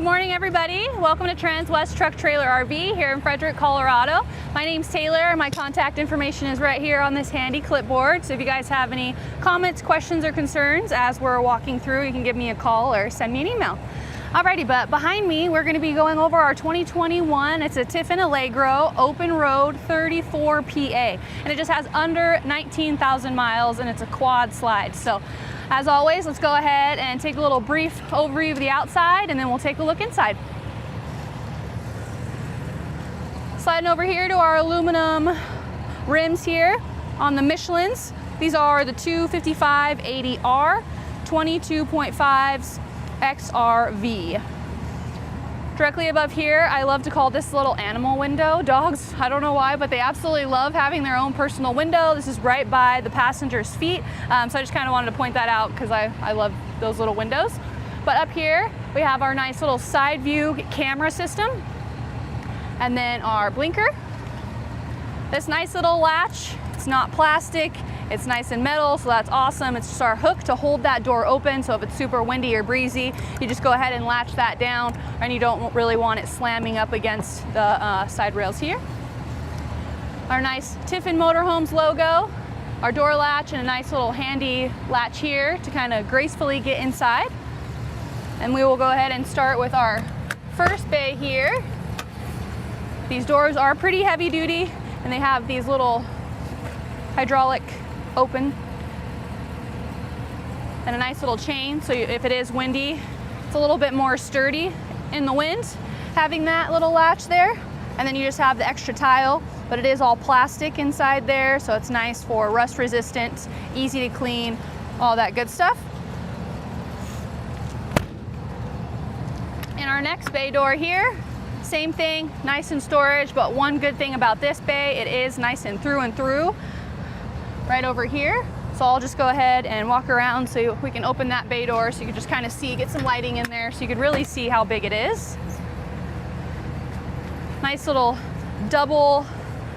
morning, everybody. Welcome to Transwest Truck Trailer RV here in Frederick, Colorado. My name's Taylor. My contact information is right here on this handy clipboard. So if you guys have any comments, questions, or concerns as we're walking through, you can give me a call or send me an email. Alrighty, but behind me, we're going to be going over our 2021. It's a Tiffin Allegro Open Road 34 PA, and it just has under 19,000 miles, and it's a quad slide. So as always, let's go ahead and take a little brief overview of the outside, and then we'll take a look inside. Sliding over here to our aluminum rims here on the Michelins. These are the 255/80R 22.5s XRV. Directly above here, I love to call this little animal window. Dogs, I don't know why, but they absolutely love having their own personal window. This is right by the passenger's feet. So I just kind of wanted to point that out because I love those little windows. But up here, we have our nice little side view camera system. And then our blinker. This nice little latch, it's not plastic. It's nice and metal, so that's awesome. It's just our hook to hold that door open, so if it's super windy or breezy, you just go ahead and latch that down, and you don't really want it slamming up against the side rails here. Our nice Tiffin Motorhomes logo, our door latch, and a nice little handy latch here to kind of gracefully get inside. And we will go ahead and start with our first bay here. These doors are pretty heavy duty, and they have these little hydraulic open and a nice little chain, so if it is windy, it's a little bit more sturdy in the wind having that little latch there. And then you just have the extra tile, but it is all plastic inside there, so it's nice for rust resistant, easy to clean, all that good stuff. And our next bay door here, same thing, nice in storage, but one good thing about this bay, it is nice and through right over here. So I'll just go ahead and walk around so we can open that bay door so you can just kind of see, get some lighting in there so you could really see how big it is. Nice little double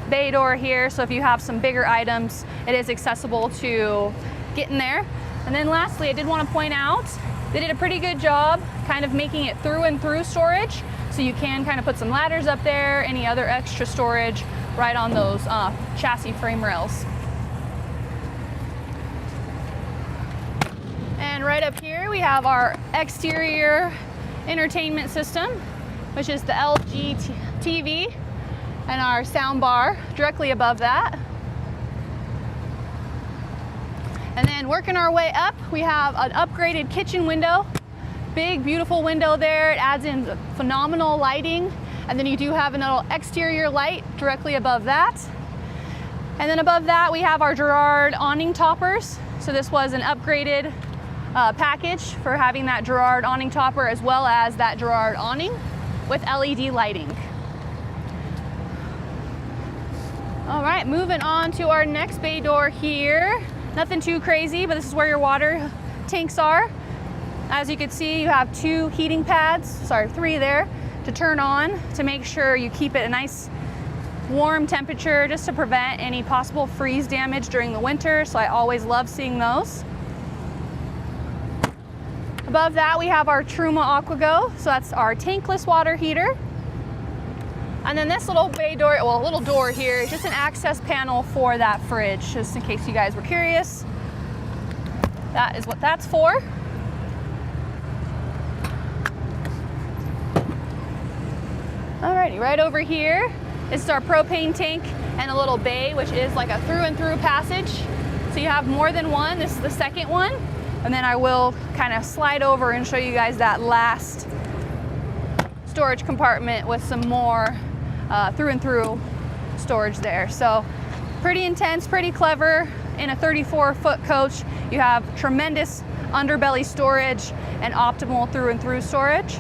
bay door here, so if you have some bigger items, it is accessible to get in there. And then lastly, I did want to point out, they did a pretty good job kind of making it through storage, so you can kind of put some ladders up there, any other extra storage right on those chassis frame rails. And right up here we have our exterior entertainment system, which is the LG TV and our sound bar directly above that. And then working our way up, we have an upgraded kitchen window. Big, beautiful window there. It adds in phenomenal lighting. And then you do have a little exterior light directly above that. And then above that, we have our Girard awning toppers. So this was an upgraded package for having that Girard awning topper as well as that Girard awning with LED lighting. All right, moving on to our next bay door here. Nothing too crazy, but this is where your water tanks are. As you can see, you have two heating pads, three there, to turn on to make sure you keep it a nice warm temperature just to prevent any possible freeze damage during the winter. So I always love seeing those. Above that, we have our Truma AquaGo, so that's our tankless water heater. And then this little bay door, well, little door here, is just an access panel for that fridge, just in case you guys were curious. That is what that's for. Alrighty, right over here, this is our propane tank and a little bay, which is like a through passage. So you have more than one. This is the second one. And then I will kind of slide over and show you guys that last storage compartment with some more through storage there. So pretty intense, pretty clever. In a 34-foot coach, you have tremendous underbelly storage and optimal through storage.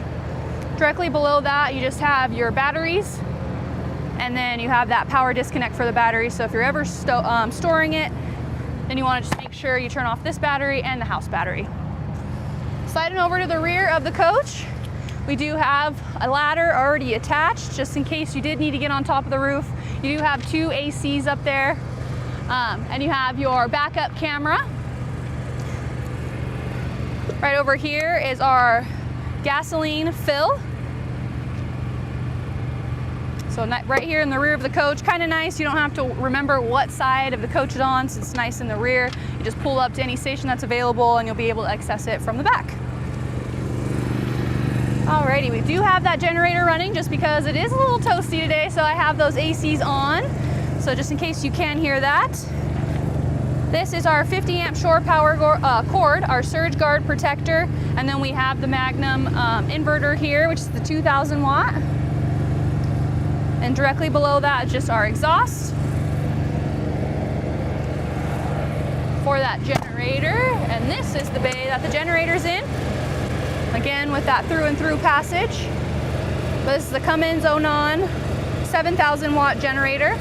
Directly below that, you just have your batteries, and then you have that power disconnect for the battery. So if you're ever storing it, then you want to just make sure you turn off this battery and the house battery. Sliding over to the rear of the coach, we do have a ladder already attached, just in case you did need to get on top of the roof. You do have two ACs up there, and you have your backup camera. Right over here is our gasoline fill. So right here in the rear of the coach, kind of nice. You don't have to remember what side of the coach it's on, so it's nice in the rear. You just pull up to any station that's available and you'll be able to access it from the back. Alrighty, we do have that generator running just because it is a little toasty today, so I have those ACs on. So just in case you can hear that. This is our 50 amp shore power cord, our surge guard protector, and then we have the Magnum inverter here, which is the 2000 watt. And directly below that is just our exhaust for that generator. And this is the bay that the generator's in. Again, with that through and through passage. This is the Cummins Onan 7000 watt generator.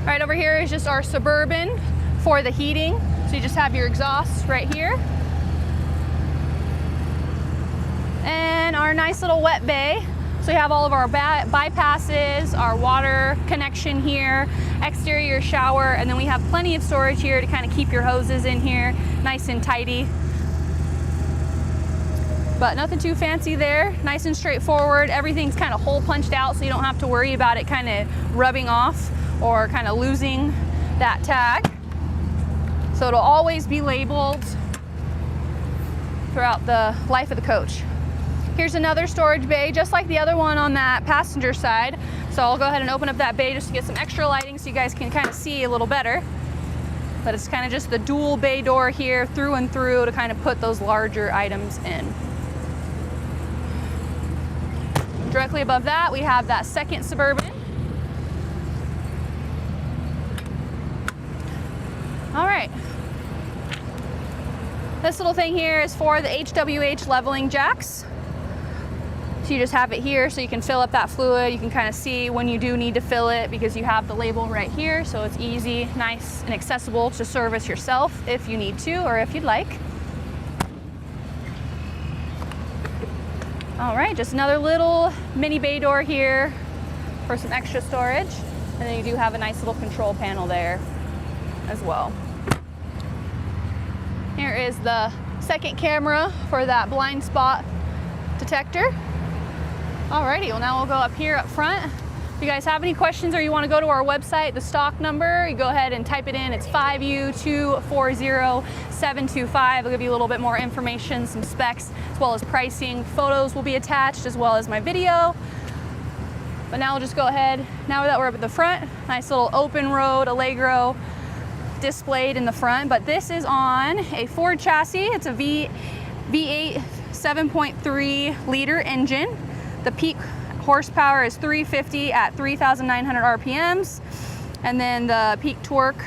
Right over here is just our Suburban for the heating. So you just have your exhaust right here. And our nice little wet bay. So you have all of our bypasses, our water connection here, exterior shower, and then we have plenty of storage here to kind of keep your hoses in here nice and tidy. But nothing too fancy there, nice and straightforward. Everything's kind of hole punched out, so you don't have to worry about it kind of rubbing off or kind of losing that tag. So it'll always be labeled throughout the life of the coach. Here's another storage bay, just like the other one on that passenger side. So I'll go ahead and open up that bay just to get some extra lighting so you guys can kind of see a little better. But it's kind of just the dual bay door here through and through to kind of put those larger items in. Directly above that, we have that second Suburban. All right. This little thing here is for the HWH leveling jacks. So you just have it here so you can fill up that fluid. You can kind of see when you do need to fill it because you have the label right here. So it's easy, nice, and accessible to service yourself if you need to or if you'd like. All right, just another little mini bay door here for some extra storage. And then you do have a nice little control panel there as well. Here is the second camera for that blind spot detector. Alrighty, well now we'll go up here up front. If you guys have any questions or you want to go to our website, the stock number, you go ahead and type it in. It's 5U240725. It'll give you a little bit more information, some specs, as well as pricing. Photos will be attached as well as my video. But now we'll just go ahead, now that we're up at the front, nice little open road Allegro displayed in the front. But this is on a Ford chassis. It's a V8 7.3 liter engine. The peak horsepower is 350 at 3,900 RPMs. And then the peak torque,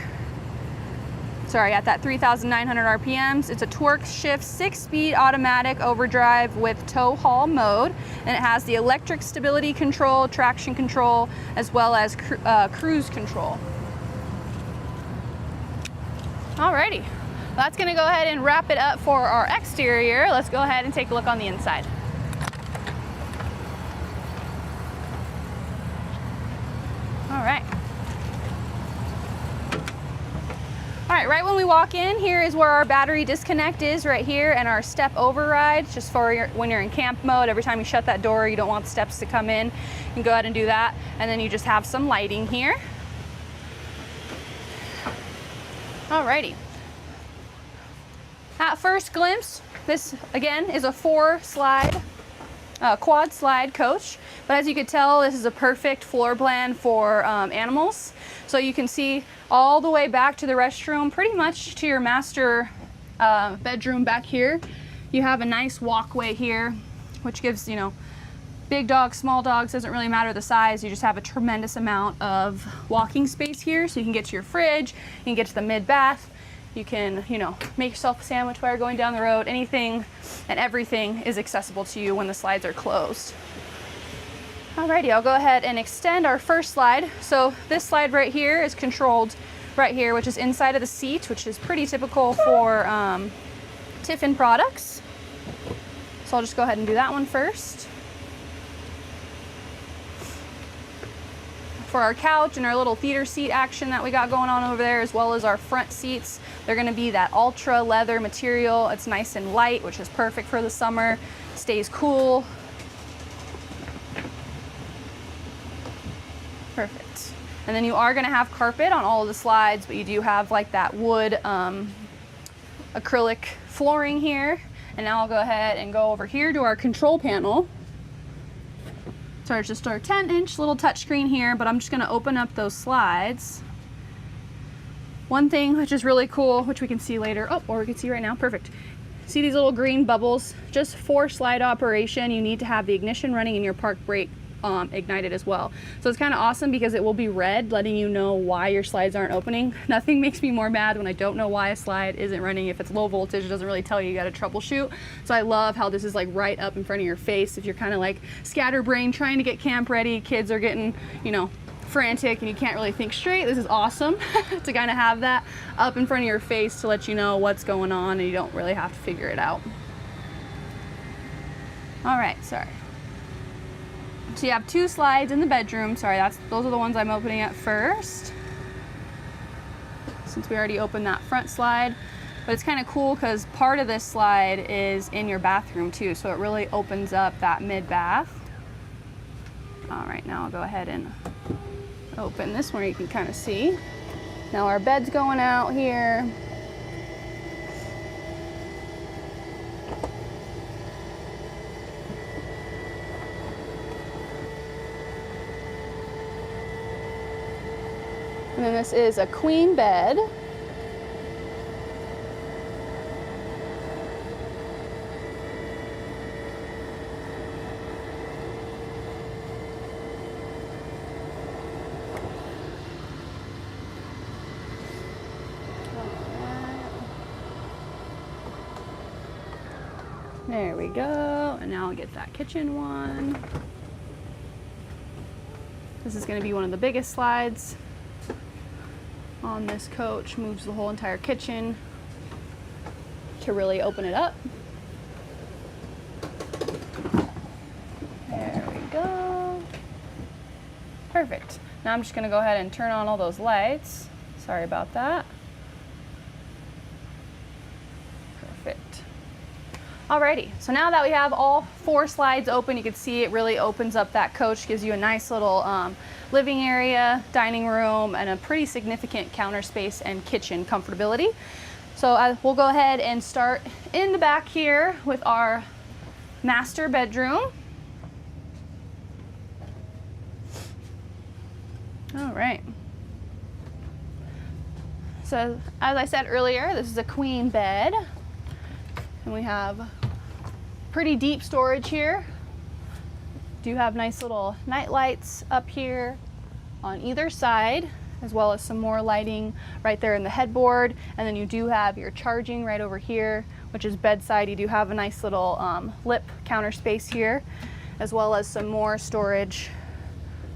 at that 3,900 RPMs, it's a torque shift 6-speed automatic overdrive with tow haul mode. And it has the electric stability control, traction control, as well as cruise control. Alrighty, that's gonna go ahead and wrap it up for our exterior. Let's go ahead and take a look on the inside. All right, right when we walk in, here is where our battery disconnect is right here, and our step override, just for when you're in camp mode. Every time you shut that door, you don't want the steps to come in. You can go ahead and do that. And then you just have some lighting here. Alrighty. At first glimpse, this again is a quad slide coach, but as you could tell, this is a perfect floor plan for animals. So you can see all the way back to the restroom, pretty much to your master bedroom back here. You have a nice walkway here, which gives, you know, big dogs, small dogs, doesn't really matter the size. You just have a tremendous amount of walking space here. So you can get to your fridge, you can get to the mid bath. You can, you know, make yourself a sandwich while you're going down the road. Anything and everything is accessible to you when the slides are closed. Alrighty, I'll go ahead and extend our first slide. So this slide right here is controlled right here, which is inside of the seat, which is pretty typical for Tiffin products. So I'll just go ahead and do that one first. For our couch and our little theater seat action that we got going on over there, as well as our front seats, They're gonna be that ultra leather material. It's nice and light, which is perfect for the summer. Stays cool. Perfect. And then you are gonna have carpet on all of the slides, but you do have like that wood acrylic flooring here. And now I'll go ahead and go over here to our control panel. So it's just our 10-inch little touchscreen here, but I'm just gonna open up those slides. One thing which is really cool, which we can see later, or we can see right now, perfect. See these little green bubbles? Just for slide operation, you need to have the ignition running and your park brake ignited as well. So it's kind of awesome because it will be red, letting you know why your slides aren't opening. Nothing makes me more mad when I don't know why a slide isn't running. If it's low voltage, it doesn't really tell you, you got to troubleshoot. So I love how this is like right up in front of your face. If you're kind of like scatterbrained trying to get camp ready, kids are getting, you know, frantic and you can't really think straight, this is awesome to kind of have that up in front of your face to let you know what's going on and you don't really have to figure it out. All right, sorry. So you have 2 slides in the bedroom. Sorry, those are the ones I'm opening at first, since we already opened that front slide. But it's kind of cool because part of this slide is in your bathroom too, so it really opens up that mid-bath. All right, now I'll go ahead and open this one, you can kind of see. Now our bed's going out here. And then this is a queen bed. There we go. And now I'll get that kitchen one. This is going to be one of the biggest slides on this coach. Moves the whole entire kitchen to really open it up. There we go. Perfect. Now I'm just going to go ahead and turn on all those lights. Sorry about that. Perfect. Alrighty, so now that we have all 4 slides open, you can see it really opens up that coach, gives you a nice little living area, dining room, and a pretty significant counter space and kitchen comfortability. So we'll go ahead and start in the back here with our master bedroom. All right. So as I said earlier, this is a queen bed. And we have pretty deep storage here. Do have nice little night lights up here on either side, as well as some more lighting right there in the headboard. And then you do have your charging right over here, which is bedside. You do have a nice little lip counter space here, as well as some more storage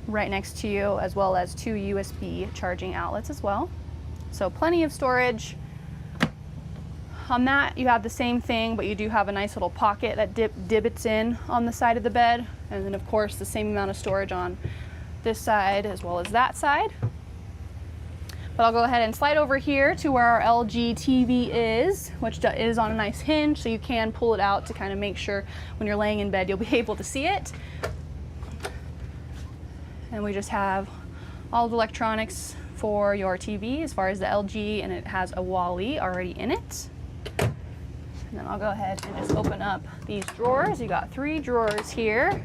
right next to you, as well as 2 USB charging outlets as well. So plenty of storage. On that, you have the same thing, but you do have a nice little pocket that divots in on the side of the bed. And then of course, the same amount of storage on this side as well as that side. But I'll go ahead and slide over here to where our LG TV is, which is on a nice hinge, so you can pull it out to kind of make sure when you're laying in bed, you'll be able to see it. And we just have all the electronics for your TV as far as the LG, and it has a Wally already in it. And then I'll go ahead and just open up these drawers. You got 3 drawers here.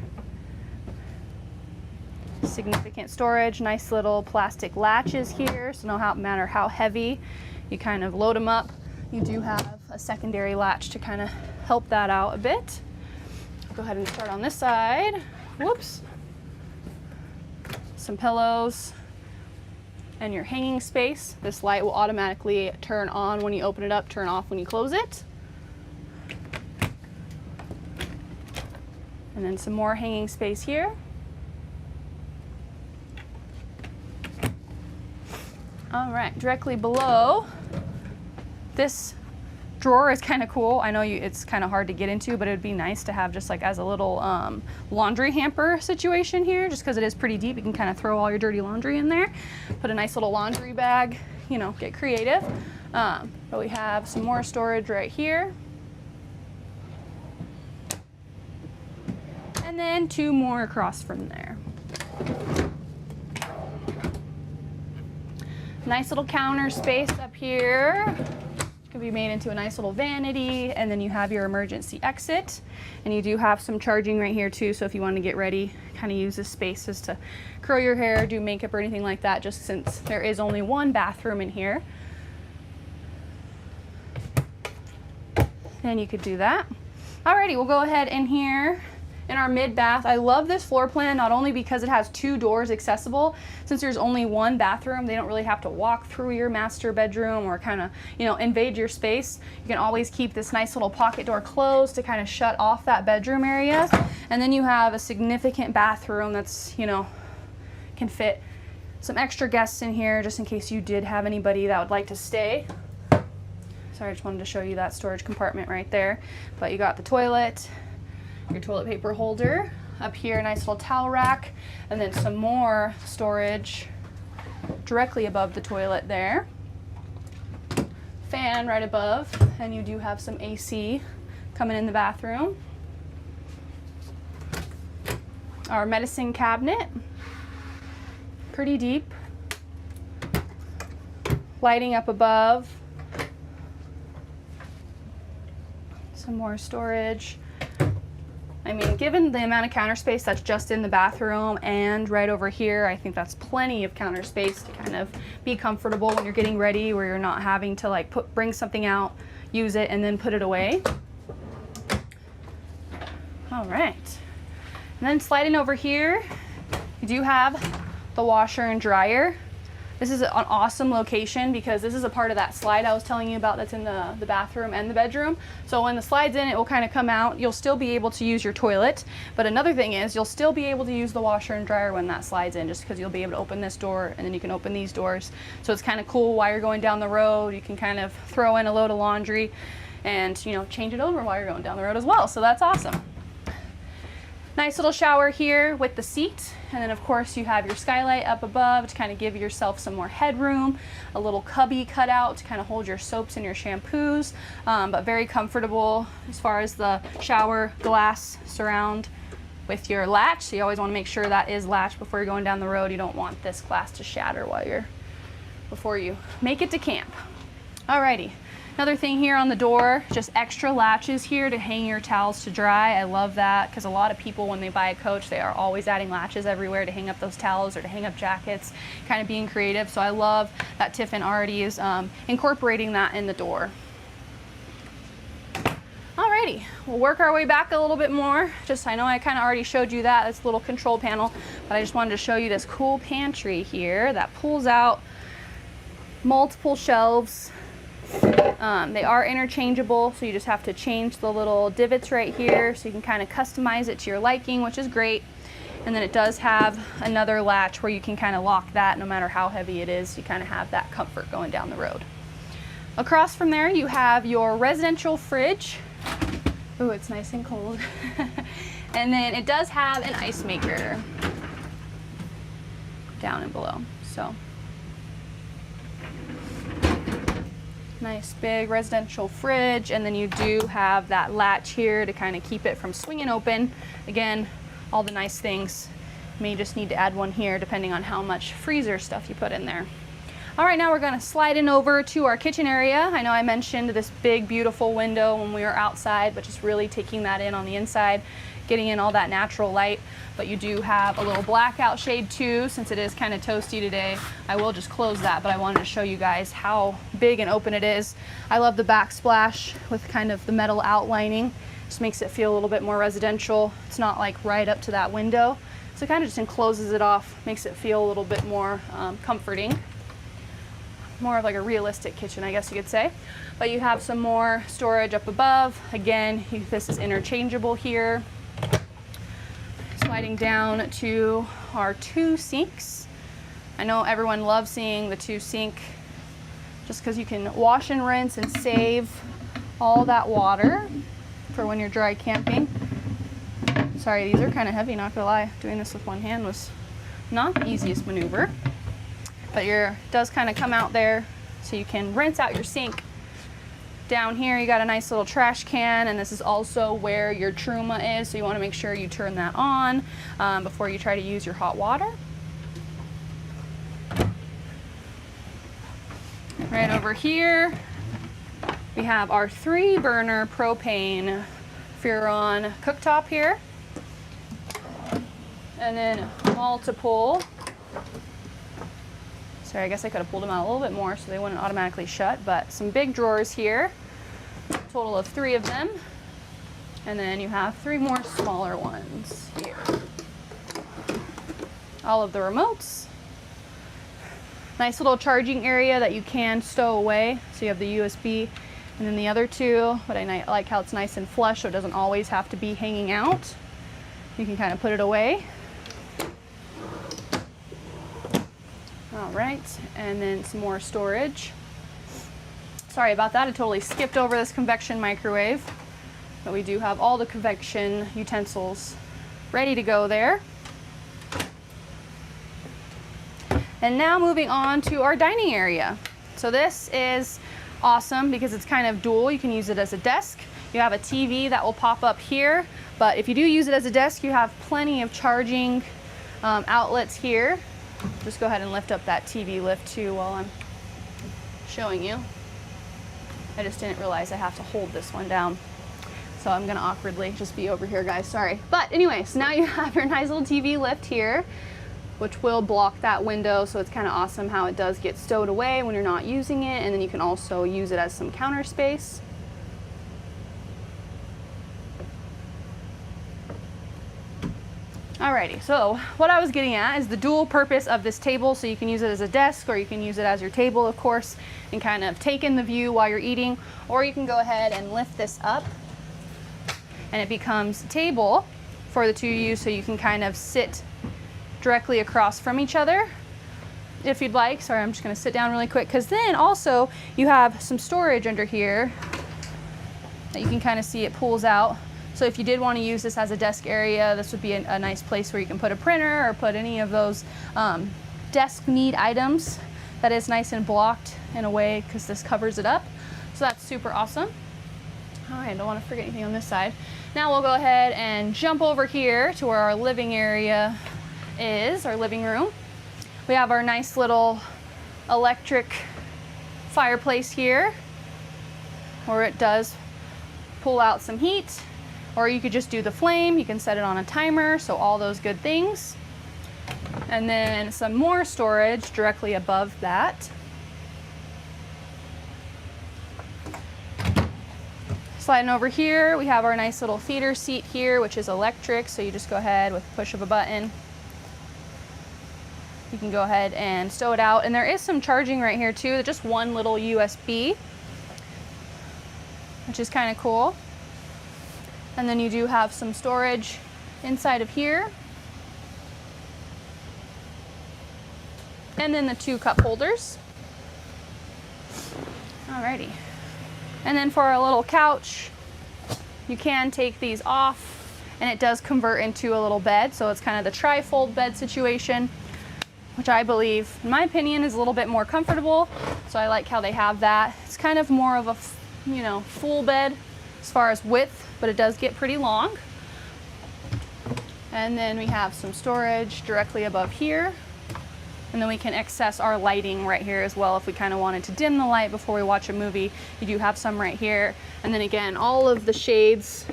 Significant storage, nice little plastic latches here, so no matter how heavy you kind of load them up, you do have a secondary latch to kind of help that out a bit. Go ahead and start on this side. Whoops. Some pillows and your hanging space. This light will automatically turn on when you open it up, turn off when you close it. And then some more hanging space here. All right, directly below, this drawer is kind of cool. I know it's kind of hard to get into, but it would be nice to have just like as a little laundry hamper situation here, just because it is pretty deep. You can kind of throw all your dirty laundry in there, put a nice little laundry bag, you know, get creative. But But we have some more storage right here. And then 2 more across from there. Nice little counter space up here. Can be made into a nice little vanity, and then you have your emergency exit, and you do have some charging right here too, so if you want to get ready, kind of use this space just to curl your hair, do makeup or anything like that, just since there is only 1 bathroom in here. Then you could do that. Alrighty, we'll go ahead in here in our mid bath. I love this floor plan, not only because it has 2 doors accessible. Since there's only 1 bathroom, they don't really have to walk through your master bedroom or kind of, you know, invade your space. You can always keep this nice little pocket door closed to kind of shut off that bedroom area. And then you have a significant bathroom that's, you know, can fit some extra guests in here just in case you did have anybody that would like to stay. Sorry, I just wanted to show you that storage compartment right there. But you got the toilet, your toilet paper holder, up here a nice little towel rack, and then some more storage directly above the toilet there. Fan right above, and you do have some AC coming in the bathroom. Our medicine cabinet, pretty deep. Lighting up above. Some more storage. I mean, given the amount of counter space that's just in the bathroom and right over here, I think that's plenty of counter space to kind of be comfortable when you're getting ready, where you're not having to like bring something out, use it, and then put it away. All right. And then sliding over here, you do have the washer and dryer. This is an awesome location because this is a part of that slide I was telling you about that's in the bathroom and the bedroom. So when the slide's in, it will kind of come out. You'll still be able to use your toilet. But another thing is you'll still be able to use the washer and dryer when that slides in, just because you'll be able to open this door and then you can open these doors. So it's kind of cool while you're going down the road. You can kind of throw in a load of laundry and, you know, change it over while you're going down the road as well. So that's awesome. Nice little shower here with the seat, and then of course you have your skylight up above to kind of give yourself some more headroom, a little cubby cut out to kind of hold your soaps and your shampoos, but very comfortable as far as the shower glass surround with your latch. So you always want to make sure that is latched before you're going down the road. You don't want this glass to shatter before you make it to camp. Alrighty. Another thing here on the door, just extra latches here to hang your towels to dry. I love that because a lot of people, when they buy a coach, they are always adding latches everywhere to hang up those towels or to hang up jackets, kind of being creative. So I love that Tiffin already is incorporating that in the door. Alrighty, we'll work our way back a little bit more. I know I kind of already showed you that. That's a little control panel, but I just wanted to show you this cool pantry here that pulls out multiple shelves. They are interchangeable, so you just have to change the little divots right here so you can kind of customize it to your liking, which is great. And then it does have another latch where you can kind of lock that no matter how heavy it is. You kind of have that comfort going down the road. Across from there you have your residential fridge. Ooh, it's nice and cold. And then it does have an ice maker down and below. So nice big residential fridge, and then you do have that latch here to kind of keep it from swinging open. Again, all the nice things. You may just need to add one here depending on how much freezer stuff you put in there. All right, now we're going to slide in over to our kitchen area. I know I mentioned this big beautiful window when we were outside, but just really taking that in on the inside, getting in all that natural light. But you do have a little blackout shade too, since it is kind of toasty today. I will just close that, but I wanted to show you guys how big and open it is. I love the backsplash with kind of the metal outlining. Just makes it feel a little bit more residential. It's not like right up to that window. So it kind of just encloses it off, makes it feel a little bit more comforting. More of like a realistic kitchen, I guess you could say. But you have some more storage up above. Again, this is interchangeable here. Sliding down to our 2 sinks. I know everyone loves seeing the 2 sink just because you can wash and rinse and save all that water for when you're dry camping. Sorry, these are kind of heavy, not gonna lie. Doing this with one hand was not the easiest maneuver. But it does kind of come out there so you can rinse out your sink Down here you got a nice little trash can, and this is also where your Truma is, so you want to make sure you turn that on before you try to use your hot water. Right over here we have our 3-burner propane Furon cooktop here, and then multiple, sorry, I guess I could have pulled them out a little bit more so they wouldn't automatically shut, but some big drawers here, total of 3 of them, and then you have 3 more smaller ones here. All of the remotes. Nice little charging area that you can stow away, so you have the USB and then the other 2, but I like how it's nice and flush so it doesn't always have to be hanging out. You can kind of put it away. All right, and then some more storage. Sorry about that, I totally skipped over this convection microwave, but we do have all the convection utensils ready to go there. And now moving on to our dining area. So this is awesome because it's kind of dual. You can use it as a desk. You have a TV that will pop up here, but if you do use it as a desk, you have plenty of charging outlets here. Just go ahead and lift up that TV lift too while I'm showing you. I just didn't realize I have to hold this one down. So I'm gonna awkwardly just be over here, guys, sorry. But anyway, so now you have your nice little TV lift here, which will block that window, so it's kind of awesome how it does get stowed away when you're not using it, and then you can also use it as some counter space. Alrighty, so what I was getting at is the dual purpose of this table, so you can use it as a desk or you can use it as your table, of course, and kind of take in the view while you're eating, or you can go ahead and lift this up and it becomes a table for the 2 of you, so you can kind of sit directly across from each other if you'd like. Sorry, I'm just going to sit down really quick, because then also you have some storage under here that you can kind of see it pulls out. So if you did want to use this as a desk area, this would be a nice place where you can put a printer or put any of those desk need items that is nice and blocked in a way, because this covers it up. So that's super awesome. All right, I don't want to forget anything on this side. Now we'll go ahead and jump over here to where our living area is, our living room. We have our nice little electric fireplace here, where it does pull out some heat, or you could just do the flame. You can set it on a timer, so all those good things. And then some more storage directly above that. Sliding over here, we have our nice little theater seat here, which is electric, so you just go ahead with a push of a button. You can go ahead and stow it out, and there is some charging right here too, just one little USB, which is kind of cool. And then you do have some storage inside of here, and then the 2 cup holders. Alrighty, and then for our little couch, you can take these off, and it does convert into a little bed, so it's kind of the tri-fold bed situation, which I believe, in my opinion, is a little bit more comfortable. So I like how they have that. It's kind of more of a, full bed as far as width, but it does get pretty long. And then we have some storage directly above here. And then we can access our lighting right here as well if we kind of wanted to dim the light before we watch a movie. You do have some right here. And then again, all of the shades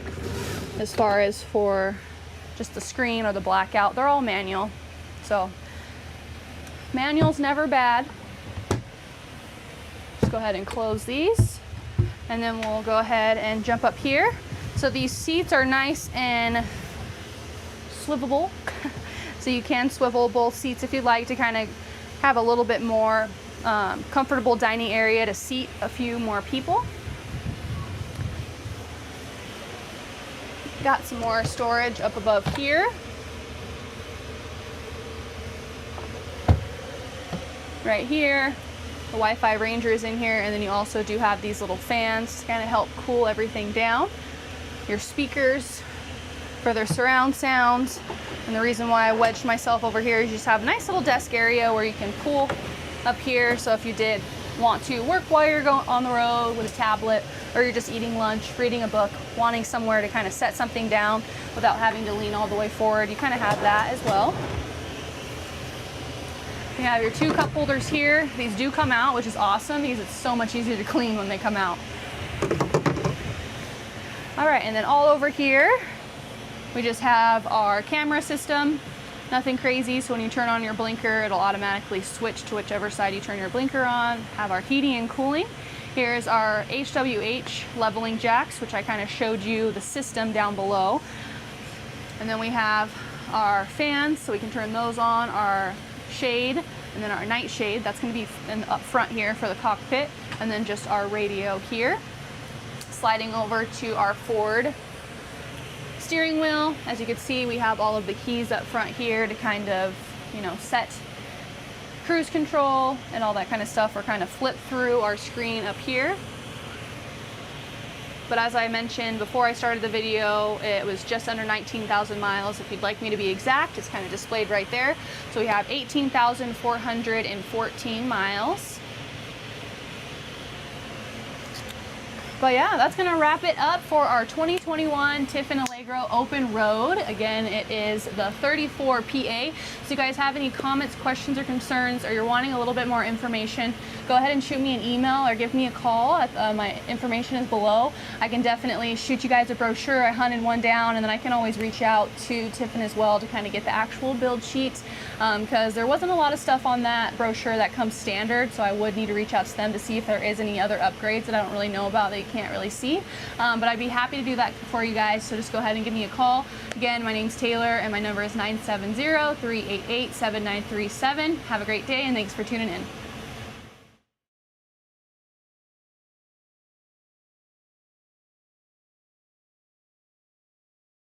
as far as for just the screen or the blackout, they're all manual. So manual's never bad. Just go ahead and close these, and then we'll go ahead and jump up here. So these seats are nice and swivelable. So you can swivel both seats if you'd like to kind of have a little bit more comfortable dining area to seat a few more people. Got some more storage up above here. Right here, the Wi-Fi Ranger is in here, and then you also do have these little fans to kind of help cool everything down. Your speakers for their surround sounds, and the reason why I wedged myself over here is you just have a nice little desk area where you can pull up here, so if you did want to work while you're going on the road with a tablet or you're just eating lunch, reading a book, wanting somewhere to kind of set something down without having to lean all the way forward, you kind of have that as well. You have your 2 cup holders here. These do come out, which is awesome because it's so much easier to clean when they come out. All right, and then all over here, we just have our camera system. Nothing crazy, so when you turn on your blinker, it'll automatically switch to whichever side you turn your blinker on. Have our heating and cooling. Here's our HWH leveling jacks, which I kind of showed you the system down below. And then we have our fans, so we can turn those on, our shade, and then our night shade. That's going to be up front here for the cockpit, and then just our radio here. Sliding over to our Ford steering wheel. As you can see, we have all of the keys up front here to kind of, you know, set cruise control and all that kind of stuff, or kind of flip through our screen up here. But as I mentioned before I started the video, it was just under 19,000 miles. If you'd like me to be exact, it's kind of displayed right there. So we have 18,414 miles. But yeah, that's gonna wrap it up for our 2021 Tiffin Allegro Open Road. Again, it is the 34 PA. So you guys have any comments, questions, or concerns, or you're wanting a little bit more information, go ahead and shoot me an email or give me a call. My information is below. I can definitely shoot you guys a brochure. I hunted one down, and then I can always reach out to Tiffin as well to kind of get the actual build sheet, because there wasn't a lot of stuff on that brochure that comes standard, so I would need to reach out to them to see if there is any other upgrades that I don't really know about that you can't really see. But I'd be happy to do that for you guys, so just go ahead and give me a call. Again, my name's Taylor, and my number is 970-388-7937. Have a great day, and thanks for tuning in.